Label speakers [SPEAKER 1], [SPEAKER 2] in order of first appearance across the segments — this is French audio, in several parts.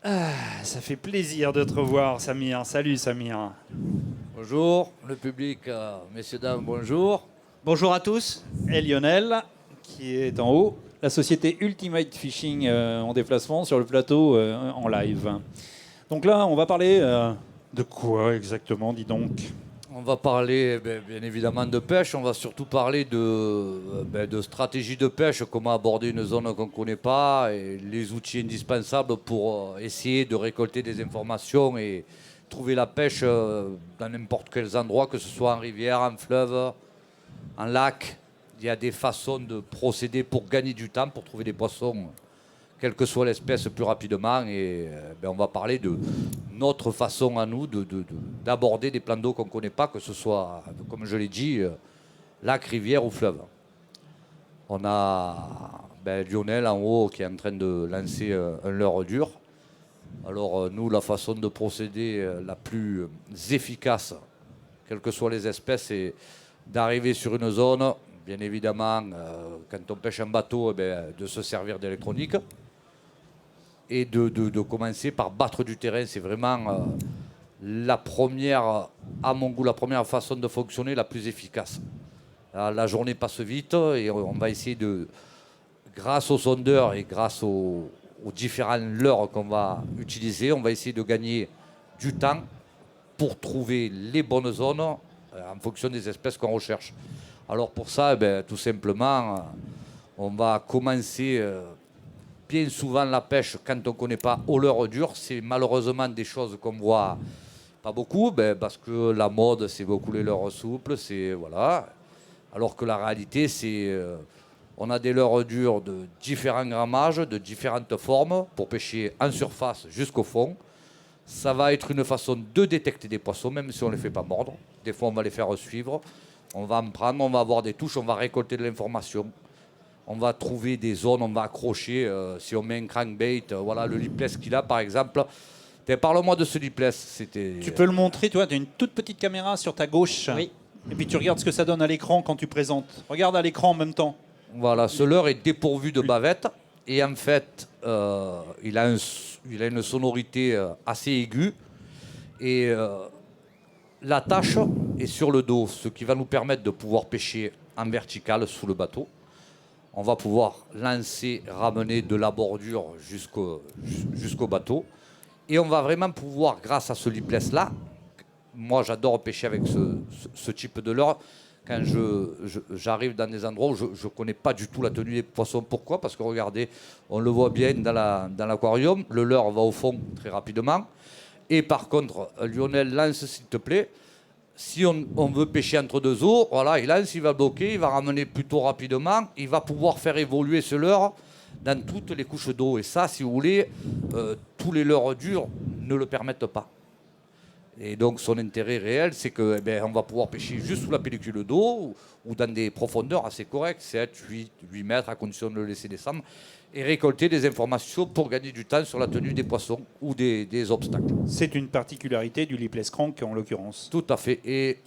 [SPEAKER 1] Ça fait plaisir de te revoir, Samir. Salut, Samir.
[SPEAKER 2] Bonjour, le public, messieurs, dames, bonjour.
[SPEAKER 1] Bonjour à tous. Et Lionel, qui est en haut. La société Ultimate Fishing en déplacement sur le plateau en live. Donc là, on va parler de quoi exactement, dis donc?
[SPEAKER 2] On va parler bien évidemment de pêche, on va surtout parler de stratégie de pêche, comment aborder une zone qu'on ne connaît pas et les outils indispensables pour essayer de récolter des informations et trouver la pêche dans n'importe quels endroits, que ce soit en rivière, en fleuve, en lac. Il y a des façons de procéder pour gagner du temps, pour trouver des poissons, quelle que soit l'espèce, plus rapidement. Et on va parler de notre façon à nous d'aborder des plans d'eau qu'on ne connaît pas, que ce soit, comme je l'ai dit, lac, rivière ou fleuve. On a Lionel en haut qui est en train de lancer un leurre dur. Alors nous, la façon de procéder la plus efficace, quelles que soient les espèces, c'est d'arriver sur une zone, bien évidemment, quand on pêche un bateau, de se servir d'électronique et de commencer par battre du terrain. C'est vraiment la première, à mon goût, la première façon de fonctionner la plus efficace. La journée passe vite et on va essayer de, grâce aux sondeurs et grâce aux différents leurres qu'on va utiliser, on va essayer de gagner du temps pour trouver les bonnes zones en fonction des espèces qu'on recherche. Alors pour ça, tout simplement, on va commencer bien souvent la pêche quand on ne connaît pas au leurre dur. C'est malheureusement des choses qu'on voit pas beaucoup, parce que la mode, c'est beaucoup les leurres souples, c'est voilà. Alors que la réalité, c'est on a des leurres durs de différents grammages, de différentes formes, pour pêcher en surface jusqu'au fond. Ça va être une façon de détecter des poissons, même si on ne les fait pas mordre. Des fois, on va les faire suivre. On va en prendre, on va avoir des touches, on va récolter de l'information. On va trouver des zones, on va accrocher. Si on met un crankbait, voilà le lipless qu'il a, par exemple. Parle-moi de ce lipless.
[SPEAKER 1] Tu peux le montrer, tu vois, tu as une toute petite caméra sur ta gauche.
[SPEAKER 3] Oui.
[SPEAKER 1] Et puis tu regardes ce que ça donne à l'écran quand tu présentes. Regarde à l'écran en même temps.
[SPEAKER 2] Voilà, ce leurre est dépourvu de bavette. Et en fait, il a une sonorité assez aiguë. Et la tâche est sur le dos, ce qui va nous permettre de pouvoir pêcher en vertical sous le bateau. On va pouvoir lancer, ramener de la bordure jusqu'au bateau. Et on va vraiment pouvoir, grâce à ce lipless-là, moi j'adore pêcher avec ce type de leurre. Quand j'arrive dans des endroits où je ne connais pas du tout la tenue des poissons. Pourquoi? Parce que regardez, on le voit bien dans l'aquarium, le leurre va au fond très rapidement. Et par contre, Lionel, lance s'il te plaît. Si on veut pêcher entre deux eaux, voilà, il lance, il va bloquer, il va ramener plutôt rapidement. Il va pouvoir faire évoluer ce leurre dans toutes les couches d'eau. Et ça, si vous voulez, tous les leurres durs ne le permettent pas. Et donc son intérêt réel, c'est que on va pouvoir pêcher juste sous la pellicule d'eau ou dans des profondeurs assez correctes, 7, 8 mètres, à condition de le laisser descendre, et récolter des informations pour gagner du temps sur la tenue des poissons ou des obstacles.
[SPEAKER 1] C'est une particularité du lipless crank en l'occurrence.
[SPEAKER 2] Tout à fait. Et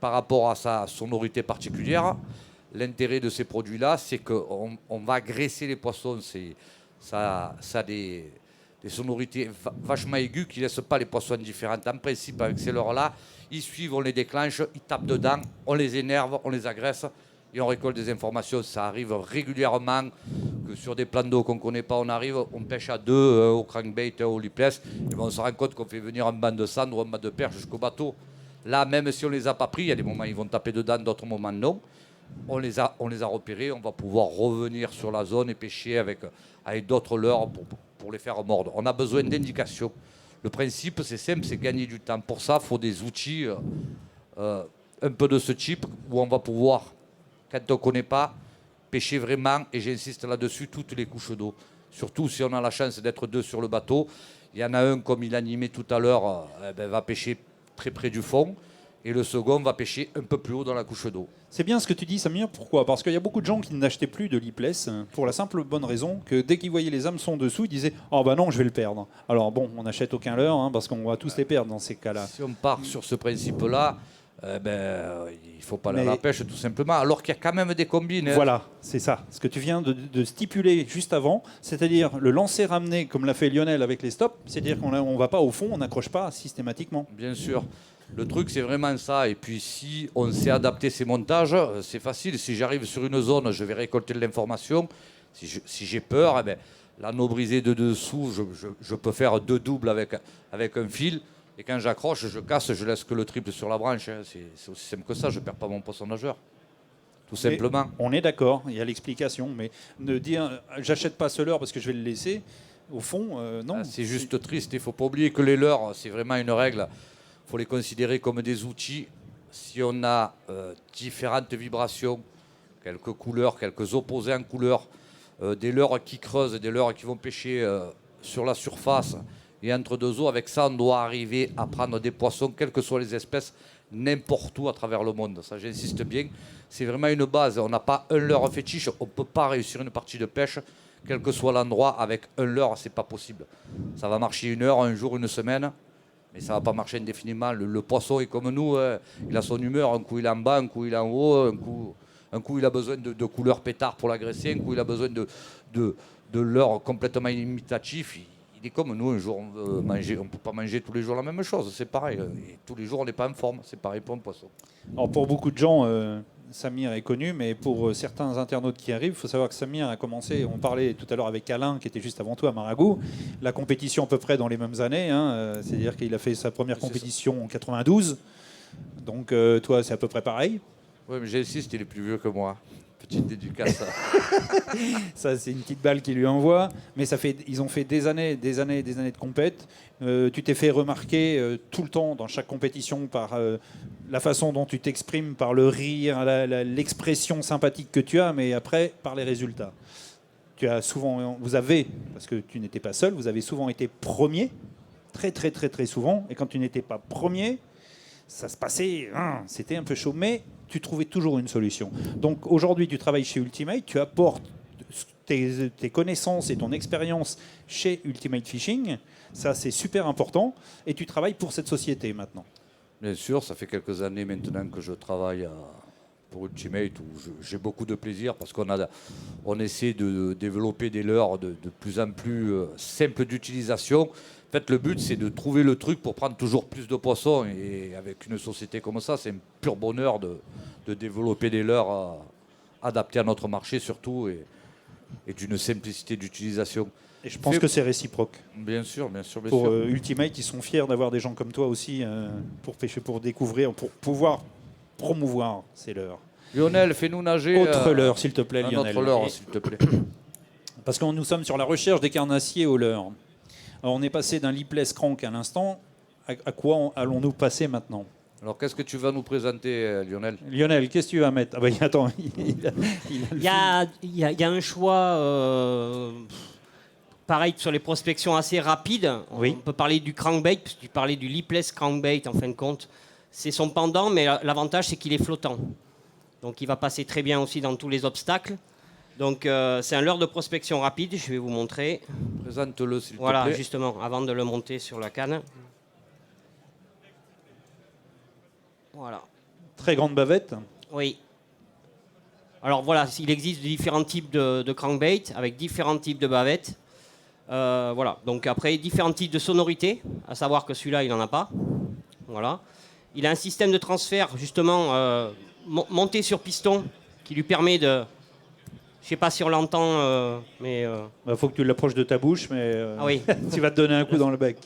[SPEAKER 2] par rapport à sa sonorité particulière, l'intérêt de ces produits-là, c'est qu'on va graisser les poissons. Ça a des sonorités vachement aiguës qui ne laissent pas les poissons indifférents. En principe, avec ces leurres-là, ils suivent, on les déclenche, ils tapent dedans, on les énerve, on les agresse et on récolte des informations. Ça arrive régulièrement que sur des plans d'eau qu'on ne connaît pas, on arrive, on pêche à deux au crankbait, au lipless, et on se rend compte qu'on fait venir un banc de cendre ou un banc de perche jusqu'au bateau. Là, même si on ne les a pas pris, il y a des moments où ils vont taper dedans, d'autres moments non. On les a repérés, on va pouvoir revenir sur la zone et pêcher avec d'autres leurres pour les faire mordre. On a besoin d'indications. Le principe, c'est simple, c'est gagner du temps. Pour ça, il faut des outils un peu de ce type où on va pouvoir, quand on ne connaît pas, pêcher vraiment, et j'insiste là-dessus, toutes les couches d'eau. Surtout si on a la chance d'être deux sur le bateau. Il y en a un, comme il animait tout à l'heure, va pêcher très près du fond. Et le second va pêcher un peu plus haut dans la couche d'eau.
[SPEAKER 1] C'est bien ce que tu dis, Samir. Pourquoi? Parce qu'il y a beaucoup de gens qui n'achetaient plus de lipless pour la simple bonne raison que dès qu'ils voyaient les hameçons dessous, ils disaient « Oh bah non, je vais le perdre ». Alors bon, on n'achète aucun leurre parce qu'on va tous les perdre dans ces cas-là.
[SPEAKER 2] Si on part sur ce principe-là, il ne faut pas aller à la pêche tout simplement, alors qu'il y a quand même des combines.
[SPEAKER 1] Voilà, c'est ça. Ce que tu viens de stipuler juste avant, c'est-à-dire le lancer ramené comme l'a fait Lionel avec les stops, c'est-à-dire qu'on ne va pas au fond, on n'accroche pas systématiquement.
[SPEAKER 2] Bien sûr. Le truc, c'est vraiment ça. Et puis, si on sait adapter ces montages, c'est facile. Si j'arrive sur une zone, je vais récolter de l'information. Si j'ai peur, l'anneau brisé de dessous, je peux faire 2 doubles avec un fil. Et quand j'accroche, je casse, je laisse que le triple sur la branche. C'est aussi simple que ça, je ne perds pas mon poisson nageur. Tout simplement.
[SPEAKER 1] On est d'accord, il y a l'explication, mais ne dire j'achète pas ce leurre parce que je vais le laisser, au fond, non.
[SPEAKER 2] C'est juste triste. Il ne faut pas oublier que les leurres, c'est vraiment une règle. Il faut les considérer comme des outils. Si on a différentes vibrations, quelques couleurs, quelques opposés en couleurs, des leurres qui creusent, des leurres qui vont pêcher sur la surface et entre deux eaux, avec ça, on doit arriver à prendre des poissons, quelles que soient les espèces, n'importe où à travers le monde. Ça, j'insiste bien. C'est vraiment une base. On n'a pas un leurre fétiche. On ne peut pas réussir une partie de pêche, quel que soit l'endroit, avec un leurre. C'est pas possible. Ça va marcher 1 heure, un jour, une semaine. Mais ça ne va pas marcher indéfiniment. Le poisson est comme nous, il a son humeur. Un coup il est en bas, un coup il est en haut, un coup il a besoin de couleur pétard pour l'agresser, un coup il a besoin de leurre complètement imitatif. Il est comme nous, un jour on ne peut pas manger tous les jours la même chose, c'est pareil. Et tous les jours on n'est pas en forme, c'est pareil pour un poisson.
[SPEAKER 1] Alors pour beaucoup de gens, Samir est connu, mais pour certains internautes qui arrivent, il faut savoir que Samir a commencé, on parlait tout à l'heure avec Alain, qui était juste avant toi à Maragou, la compétition à peu près dans les mêmes années, c'est-à-dire qu'il a fait sa première compétition en 92, donc toi c'est à peu près pareil.
[SPEAKER 2] Oui, mais j'insiste, il est plus vieux que moi. Petite dédicace.
[SPEAKER 1] Ça, c'est une petite balle qu'il lui envoie. Mais ils ont fait des années de compète. Tu t'es fait remarquer tout le temps dans chaque compétition par la façon dont tu t'exprimes, par le rire, l'expression sympathique que tu as, mais après par les résultats. Vous avez, parce que tu n'étais pas seul, vous avez souvent été premier, très très très très souvent. Et quand tu n'étais pas premier, ça se passait, c'était un peu chaud, mais tu trouvais toujours une solution. Donc aujourd'hui, tu travailles chez Ultimate, tu apportes tes connaissances et ton expérience chez Ultimate Fishing. Ça, c'est super important. Et tu travailles pour cette société maintenant.
[SPEAKER 2] Bien sûr, ça fait quelques années maintenant que je travaille pour Ultimate, où j'ai beaucoup de plaisir parce qu'on essaie de développer des leurres de plus en plus simples d'utilisation. En fait, le but, c'est de trouver le truc pour prendre toujours plus de poissons. Et avec une société comme ça, c'est un pur bonheur de développer des leurres adaptés à notre marché surtout et d'une simplicité d'utilisation.
[SPEAKER 1] Et je pense que c'est réciproque.
[SPEAKER 2] Bien sûr, bien sûr.
[SPEAKER 1] Pour Ultimate, ils sont fiers d'avoir des gens comme toi aussi pour pêcher, pour découvrir, pour pouvoir promouvoir ces leurres.
[SPEAKER 2] Lionel, fais-nous nager.
[SPEAKER 1] Autre leurre, s'il te plaît, Lionel.
[SPEAKER 2] Autre leurre, s'il te plaît.
[SPEAKER 1] Parce que nous sommes sur la recherche des carnassiers au leurre. Alors, on est passé d'un lipless crank à l'instant. À quoi allons-nous passer maintenant?
[SPEAKER 2] Alors, qu'est-ce que tu vas nous présenter, Lionel?
[SPEAKER 1] Lionel, qu'est-ce que tu vas mettre? Ah bah, attends,
[SPEAKER 3] il y a un choix, pareil, sur les prospections assez rapides.
[SPEAKER 1] Oui.
[SPEAKER 3] On peut parler du crankbait, parce que tu parlais du lipless crankbait, en fin de compte. C'est son pendant, mais l'avantage, c'est qu'il est flottant. Donc, il va passer très bien aussi dans tous les obstacles. Donc, c'est un leurre de prospection rapide, je vais vous montrer.
[SPEAKER 2] Présente-le, s'il te plaît.
[SPEAKER 3] Voilà, justement, avant de le monter sur la canne. Voilà.
[SPEAKER 1] Très grande bavette.
[SPEAKER 3] Oui. Alors voilà, il existe différents types de crankbait avec différents types de bavettes. Voilà. Donc après, différents types de sonorités, à savoir que celui-là, il n'en a pas. Voilà. Il a un système de transfert, justement, monté sur piston, qui lui permet de... Je ne sais pas si on l'entend, mais...
[SPEAKER 1] Il faut que tu l'approches de ta bouche, mais
[SPEAKER 3] Ah oui.
[SPEAKER 1] tu vas te donner un coup dans le bec.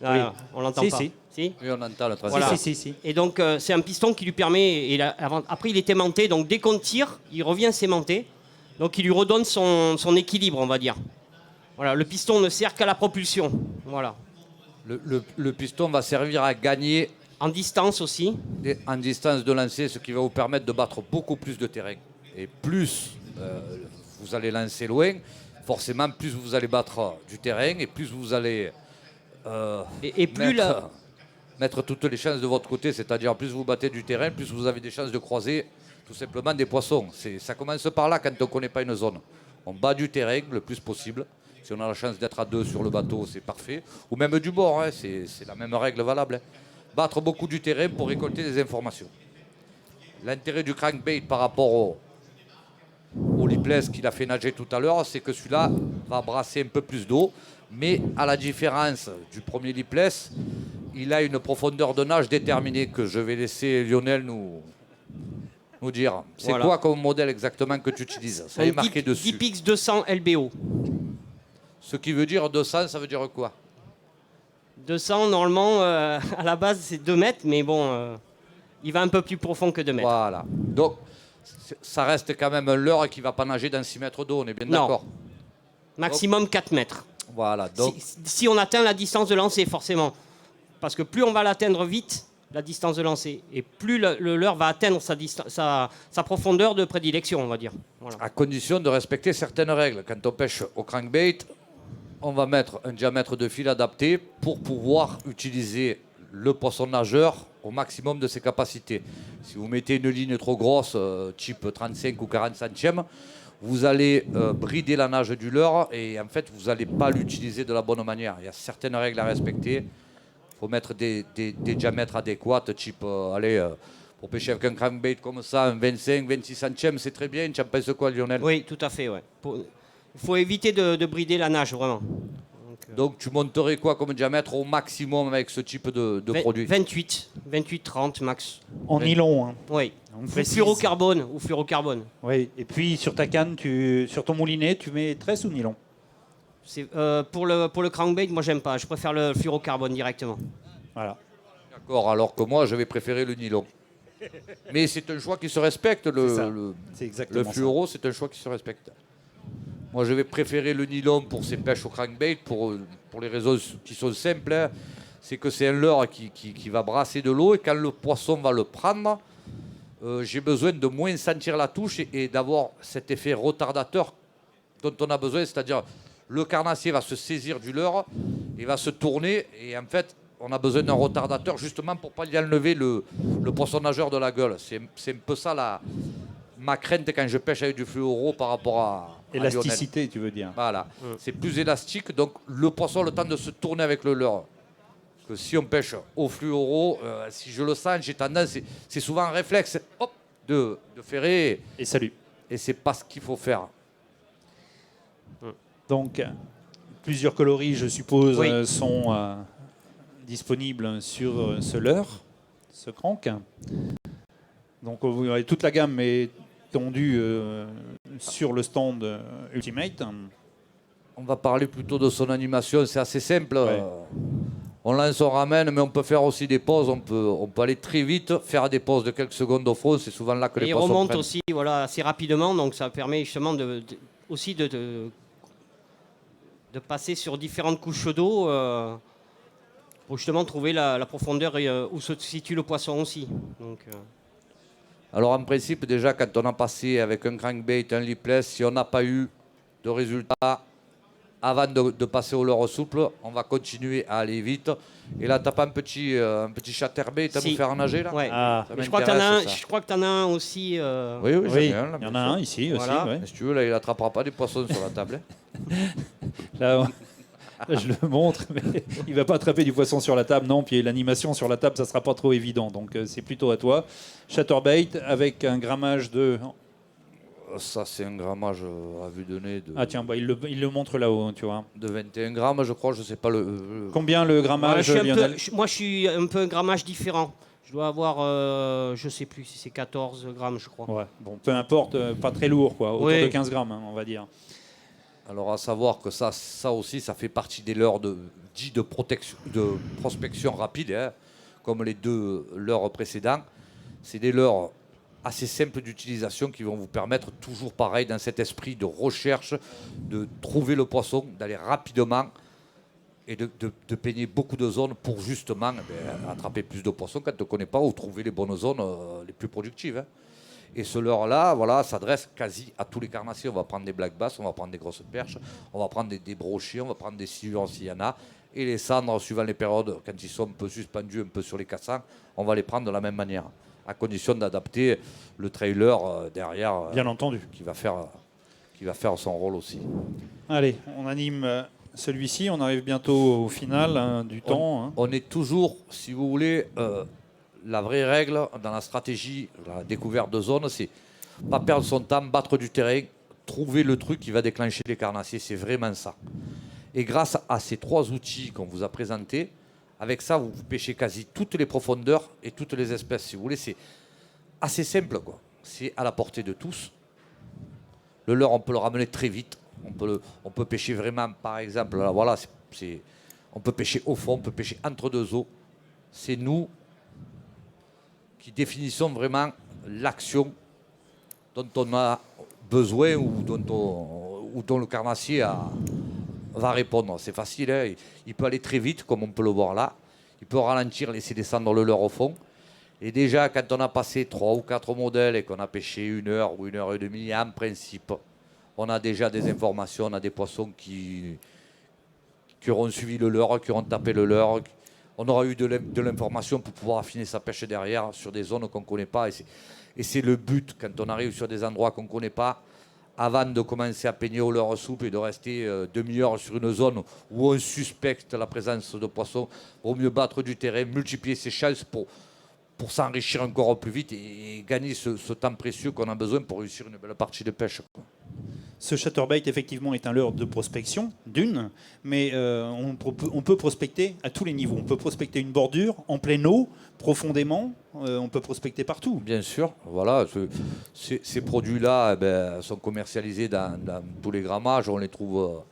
[SPEAKER 3] Oui.
[SPEAKER 1] Oui.
[SPEAKER 3] On l'entend pas.
[SPEAKER 1] Si.
[SPEAKER 3] Si.
[SPEAKER 2] Oui, on entend la transition.
[SPEAKER 3] Voilà.
[SPEAKER 1] Si.
[SPEAKER 3] Et donc, c'est un piston qui lui permet... Après, il est aimanté, donc dès qu'on tire, il revient s'aimanter. Donc, il lui redonne son équilibre, on va dire. Voilà, le piston ne sert qu'à la propulsion. Voilà.
[SPEAKER 2] Le piston va servir à gagner
[SPEAKER 3] En distance aussi.
[SPEAKER 2] en distance de lancer, ce qui va vous permettre de battre beaucoup plus de terrain. Et plus vous allez lancer loin, forcément, plus vous allez battre du terrain et plus vous allez
[SPEAKER 3] Et plus
[SPEAKER 2] mettre toutes les chances de votre côté. C'est-à-dire, plus vous battez du terrain, plus vous avez des chances de croiser tout simplement des poissons. Ça commence par là quand on ne connaît pas une zone. On bat du terrain le plus possible. Si on a la chance d'être à 2 sur le bateau, c'est parfait. Ou même du bord, hein, c'est la même règle valable. Hein. battre beaucoup du terrain pour récolter des informations. L'intérêt du crankbait par rapport au lipless qu'il a fait nager tout à l'heure, c'est que celui-là va brasser un peu plus d'eau, mais à la différence du premier lipless, il a une profondeur de nage déterminée que je vais laisser Lionel nous dire. C'est
[SPEAKER 3] Voilà.
[SPEAKER 2] quoi comme modèle exactement que tu utilises? Ça est marqué dessus.
[SPEAKER 3] Deepix 200 LBO.
[SPEAKER 2] Ce qui veut dire 200, ça veut dire quoi?
[SPEAKER 3] 200, normalement, à la base, c'est 2 mètres, mais bon, il va un peu plus profond que 2 mètres.
[SPEAKER 2] Voilà. Donc, ça reste quand même un leurre qui ne va pas nager dans 6 mètres d'eau, on est bien
[SPEAKER 3] Non.
[SPEAKER 2] d'accord?
[SPEAKER 3] Maximum 4 mètres.
[SPEAKER 2] Voilà. Donc,
[SPEAKER 3] Si on atteint la distance de lancer, forcément. Parce que plus on va l'atteindre vite, la distance de lancer, et plus le leurre va atteindre sa profondeur de prédilection, on va dire. Voilà.
[SPEAKER 2] à condition de respecter certaines règles. Quand on pêche au crankbait, on va mettre un diamètre de fil adapté pour pouvoir utiliser le poisson nageur au maximum de ses capacités. Si vous mettez une ligne trop grosse, type 35 ou 40 centièmes, vous allez brider la nage du leurre et en fait, vous n'allez pas l'utiliser de la bonne manière. Il y a certaines règles à respecter. Il faut mettre des diamètres adéquats, type, pour pêcher avec un crankbait comme ça, un 25, 26 centièmes, c'est très bien. Tu en penses quoi, Lionel?
[SPEAKER 3] Oui, tout à fait, ouais. Il faut éviter de brider la nage, vraiment.
[SPEAKER 2] Donc tu monterais quoi comme diamètre au maximum avec ce type de produit?
[SPEAKER 3] 28, 30 max.
[SPEAKER 1] En nylon. Hein.
[SPEAKER 3] Oui.
[SPEAKER 1] On
[SPEAKER 3] Ou
[SPEAKER 1] précise.
[SPEAKER 3] fluorocarbone.
[SPEAKER 1] Oui. Et puis sur ta canne, sur ton moulinet, tu mets tresse ou nylon?
[SPEAKER 3] Pour le crankbait, moi j'aime pas. Je préfère le fluorocarbone directement.
[SPEAKER 1] Voilà.
[SPEAKER 2] D'accord, alors que moi je vais préférer le nylon. Mais c'est un choix qui se respecte,
[SPEAKER 1] C'est
[SPEAKER 2] le
[SPEAKER 1] exactement ça.
[SPEAKER 2] fluoro, c'est un choix qui se respecte. Moi je vais préférer le nylon pour ces pêches au crankbait pour les raisons qui sont simples. Hein. C'est que c'est un leurre qui va brasser de l'eau et quand le poisson va le prendre, j'ai besoin de moins sentir la touche et d'avoir cet effet retardateur dont on a besoin, c'est-à-dire le carnassier va se saisir du leurre, il va se tourner et en fait on a besoin d'un retardateur justement pour pas lui enlever le poisson nageur de la gueule. C'est un peu ça ma crainte quand je pêche avec du fluoro par rapport à Lionel.
[SPEAKER 1] Élasticité, tu veux dire.
[SPEAKER 2] Voilà, c'est plus élastique, donc le poisson a le temps de se tourner avec le leurre. Parce que si on pêche au fluoro, si je le sens, j'ai tendance, c'est souvent un réflexe, hop, de ferrer,
[SPEAKER 1] Et salut.
[SPEAKER 2] et c'est pas ce qu'il faut faire.
[SPEAKER 1] Donc, plusieurs coloris, je suppose,
[SPEAKER 3] Oui.
[SPEAKER 1] sont disponibles sur ce leurre, ce crank. Donc, vous avez toute la gamme est tendue sur le stand Ultimate.
[SPEAKER 2] On va parler plutôt de son animation, c'est assez simple.
[SPEAKER 1] Ouais.
[SPEAKER 2] On lance, on ramène, mais on peut faire aussi des pauses, on peut aller très vite, faire des pauses de quelques secondes au fond, c'est souvent là que
[SPEAKER 3] Et
[SPEAKER 2] les
[SPEAKER 3] il
[SPEAKER 2] poissons
[SPEAKER 3] remonte
[SPEAKER 2] prennent.
[SPEAKER 3] aussi assez rapidement, donc ça permet justement aussi de passer sur différentes couches d'eau pour justement trouver la profondeur et où se situe le poisson aussi. Donc,
[SPEAKER 2] Alors en principe, déjà, quand on a passé avec un crankbait, un lipless, si on n'a pas eu de résultat avant de passer au leurre souple, on va continuer à aller vite. Et là, tu n'as pas un petit chatterbait à
[SPEAKER 3] Si.
[SPEAKER 2] nous faire nager là?
[SPEAKER 3] ouais.
[SPEAKER 1] Ah,
[SPEAKER 2] Ça
[SPEAKER 3] Mais je crois que tu en as un aussi.
[SPEAKER 2] Oui, oui, j'en
[SPEAKER 1] oui,
[SPEAKER 2] ai un, là,
[SPEAKER 1] il y en
[SPEAKER 2] bien
[SPEAKER 1] a
[SPEAKER 2] sûr.
[SPEAKER 1] un ici
[SPEAKER 3] Voilà.
[SPEAKER 1] aussi. Ouais.
[SPEAKER 2] Mais si tu veux, là, il n'attrapera pas des poissons sur la table. Hein.
[SPEAKER 1] Là, je le montre, mais il va pas attraper du poisson sur la table, non. Puis l'animation sur la table, ça sera pas trop évident. Donc c'est plutôt à toi. Chatterbait avec un grammage de.
[SPEAKER 2] Ça, c'est un grammage à vue de nez
[SPEAKER 1] Ah tiens, bah, il le montre là-haut, tu vois.
[SPEAKER 2] de 21 grammes, je crois. Je sais pas
[SPEAKER 1] Combien le grammage, Lionel?
[SPEAKER 3] Moi, je suis un peu un grammage différent. Je dois avoir, je sais plus si c'est 14 grammes, je crois.
[SPEAKER 1] Ouais, bon, peu importe, pas très lourd, quoi. Autour
[SPEAKER 3] Oui.
[SPEAKER 1] de 15 grammes, hein, on va dire.
[SPEAKER 2] Alors, à savoir que ça aussi, ça fait partie des leurres dits de prospection rapide, hein, comme les deux leurres précédents. C'est des leurres assez simples d'utilisation qui vont vous permettre, toujours pareil, dans cet esprit de recherche, de trouver le poisson, d'aller rapidement et de peigner beaucoup de zones pour justement attraper plus de poissons quand on ne connaît pas ou trouver les bonnes zones les plus productives. Hein. Et ce leurre-là, voilà, s'adresse quasi à tous les carnassiers. On va prendre des black bass, on va prendre des grosses perches, on va prendre des brochets, on va prendre des silures s'il y en a. Et les cendres, suivant les périodes, quand ils sont un peu suspendus, un peu sur les cassants, on va les prendre de la même manière, à condition d'adapter le trailer derrière
[SPEAKER 1] Bien entendu.
[SPEAKER 2] qui va faire son rôle aussi.
[SPEAKER 1] Allez, on anime Celui-ci, on arrive bientôt au final du temps. Hein.
[SPEAKER 2] On est toujours, si vous voulez, la vraie règle dans la stratégie, la découverte de zone, c'est pas perdre son temps, battre du terrain, trouver le truc qui va déclencher les carnassiers. C'est vraiment ça. Et grâce à ces 3 outils qu'on vous a présentés, avec ça, vous pêchez quasi toutes les profondeurs et toutes les espèces. Si vous voulez, c'est assez simple, quoi. C'est à la portée de tous. Le leurre, on peut le ramener très vite. On peut pêcher vraiment, par exemple, là, voilà, on peut pêcher au fond, on peut pêcher entre 2 eaux. C'est nous qui définissons vraiment l'action dont on a besoin ou dont le carnassier va répondre. C'est facile, hein. Il peut aller très vite, comme on peut le voir là. Il peut ralentir, laisser descendre le leurre au fond. Et déjà, quand on a passé 3 ou 4 modèles et qu'on a pêché 1 heure ou 1 heure et demie, en principe, on a déjà des informations, on a des poissons qui auront suivi le leurre, qui auront tapé le leurre. On aura eu de l'information pour pouvoir affiner sa pêche derrière sur des zones qu'on ne connaît pas. Et c'est le but, quand on arrive sur des endroits qu'on ne connaît pas, avant de commencer à peigner au leurre soupe et de rester demi-heure sur une zone où on suspecte la présence de poissons, vaut mieux battre du terrain, multiplier ses chances pour s'enrichir encore plus vite et gagner ce temps précieux qu'on a besoin pour réussir une belle partie de pêche, quoi.
[SPEAKER 1] Ce chatterbait, effectivement, est un leurre de prospection, mais on peut prospecter à tous les niveaux. On peut prospecter une bordure, en pleine eau, profondément, on peut prospecter partout.
[SPEAKER 2] Bien sûr, voilà. Ces produits-là sont commercialisés dans tous les grammages. On les trouve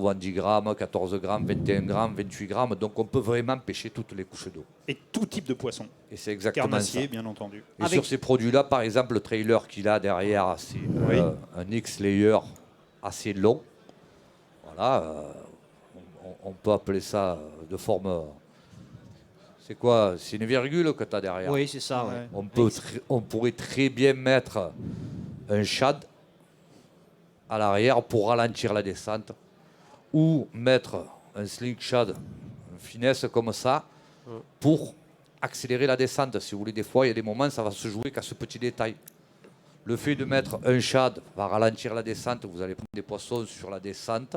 [SPEAKER 2] en 10 grammes, 14 grammes, 21 grammes, 28 grammes. Donc on peut vraiment pêcher toutes les couches d'eau.
[SPEAKER 1] Et tout type de poisson.
[SPEAKER 2] Et c'est exactement
[SPEAKER 1] Carnassier,
[SPEAKER 2] ça.
[SPEAKER 1] bien entendu.
[SPEAKER 2] Et sur ces produits-là, par exemple, le trailer qu'il a derrière, c'est un X-layer assez long. Voilà. On peut appeler ça de forme... C'est quoi? C'est une virgule que tu as derrière.
[SPEAKER 3] Oui, c'est ça. Ouais.
[SPEAKER 2] On pourrait très bien mettre un shad à l'arrière pour ralentir la descente, ou mettre un slingshot, une finesse comme ça, pour accélérer la descente. Si vous voulez, des fois, il y a des moments, ça va se jouer qu'à ce petit détail. Le fait de mettre un shad va ralentir la descente, vous allez prendre des poissons sur la descente,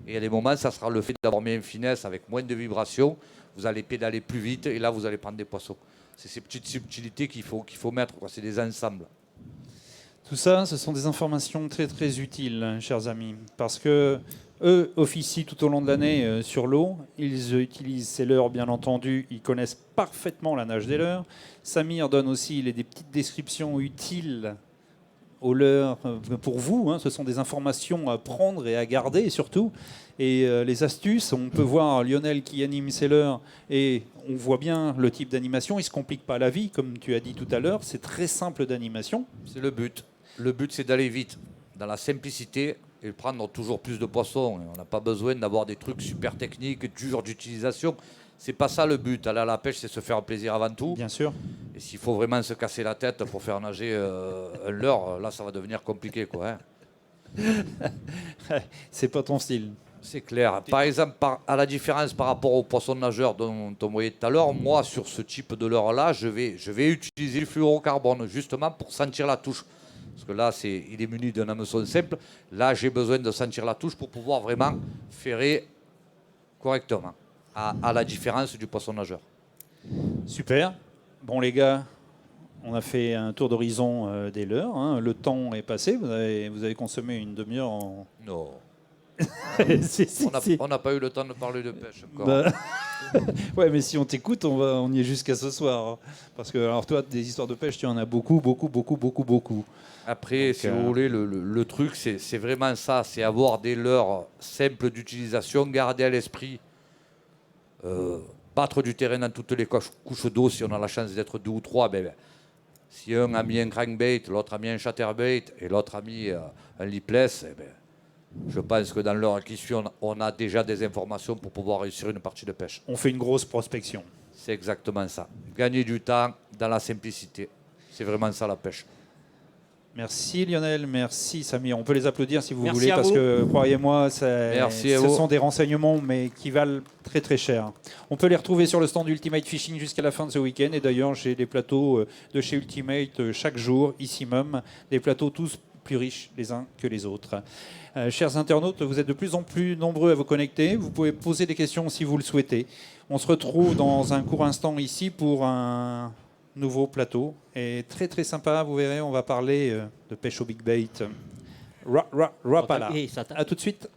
[SPEAKER 2] et il y a des moments, ça sera le fait d'avoir mis une finesse avec moins de vibrations, vous allez pédaler plus vite, et là, vous allez prendre des poissons. C'est ces petites subtilités qu'il faut mettre, quoi. C'est des ensembles.
[SPEAKER 1] Tout ça, ce sont des informations très très utiles, chers amis, parce que eux officient tout au long de l'année sur l'eau. Ils utilisent ces leurres, bien entendu. Ils connaissent parfaitement la nage des leurres. Samir donne aussi des petites descriptions utiles aux leurres pour vous. Ce sont des informations à prendre et à garder surtout. Et les astuces, on peut voir Lionel qui anime ses leurres et on voit bien le type d'animation. Il ne se complique pas la vie, comme tu as dit tout à l'heure. C'est très simple d'animation.
[SPEAKER 2] C'est le but. Le but, c'est d'aller vite, dans la simplicité, et prendre toujours plus de poissons. On n'a pas besoin d'avoir des trucs super techniques, durs d'utilisation. C'est pas ça le but. Aller à la pêche, c'est se faire plaisir avant tout.
[SPEAKER 1] Bien sûr.
[SPEAKER 2] Et s'il faut vraiment se casser la tête pour faire nager un leurre, là, ça va devenir compliqué, quoi.
[SPEAKER 1] C'est pas ton style.
[SPEAKER 2] C'est clair. Par exemple, à la différence par rapport aux poissons nageurs dont on voyait tout à l'heure, moi, sur ce type de leurre-là, je vais utiliser le fluorocarbone, justement pour sentir la touche. Parce que là, il est muni d'un hameçon simple. Là, j'ai besoin de sentir la touche pour pouvoir vraiment ferrer correctement, à la différence du poisson nageur.
[SPEAKER 1] Super. Bon, les gars, on a fait un tour d'horizon des leurres. Le temps est passé. Vous avez consommé une demi-heure en...
[SPEAKER 2] Non.
[SPEAKER 1] Si.
[SPEAKER 2] On n'a pas eu le temps de parler de pêche encore.
[SPEAKER 1] Ouais, mais si on t'écoute, on y est jusqu'à ce soir. Parce que, alors toi, des histoires de pêche, tu en as beaucoup.
[SPEAKER 2] Après,
[SPEAKER 1] Donc,
[SPEAKER 2] si vous voulez, le truc, c'est vraiment ça. C'est avoir des leurres simples d'utilisation, garder à l'esprit, battre du terrain dans toutes les couches d'eau, si on a la chance d'être 2 ou 3. Si un a mis un crankbait, l'autre a mis un chatterbait, et l'autre a mis un lipless, je pense que dans l'heure qui suit, on a déjà des informations pour pouvoir réussir une partie de pêche.
[SPEAKER 1] On fait une grosse prospection.
[SPEAKER 2] C'est exactement ça. Gagner du temps dans la simplicité. C'est vraiment ça la pêche.
[SPEAKER 1] Merci Lionel, merci Samir. On peut les applaudir si vous
[SPEAKER 3] Merci
[SPEAKER 1] voulez,
[SPEAKER 3] à
[SPEAKER 1] parce
[SPEAKER 3] vous.
[SPEAKER 1] que croyez-moi,
[SPEAKER 2] Merci à
[SPEAKER 1] ce
[SPEAKER 2] vous.
[SPEAKER 1] sont des renseignements, mais qui valent très très cher. On peut les retrouver sur le stand Ultimate Fishing jusqu'à la fin de ce week-end. Et d'ailleurs, j'ai des plateaux de chez Ultimate chaque jour, ici même. Des plateaux tous plus riches les uns que les autres. Chers internautes, vous êtes de plus en plus nombreux à vous connecter. Vous pouvez poser des questions si vous le souhaitez. On se retrouve dans un court instant ici pour un nouveau plateau. Et très très sympa, vous verrez, on va parler de pêche au big bait. Rapala. À tout de suite.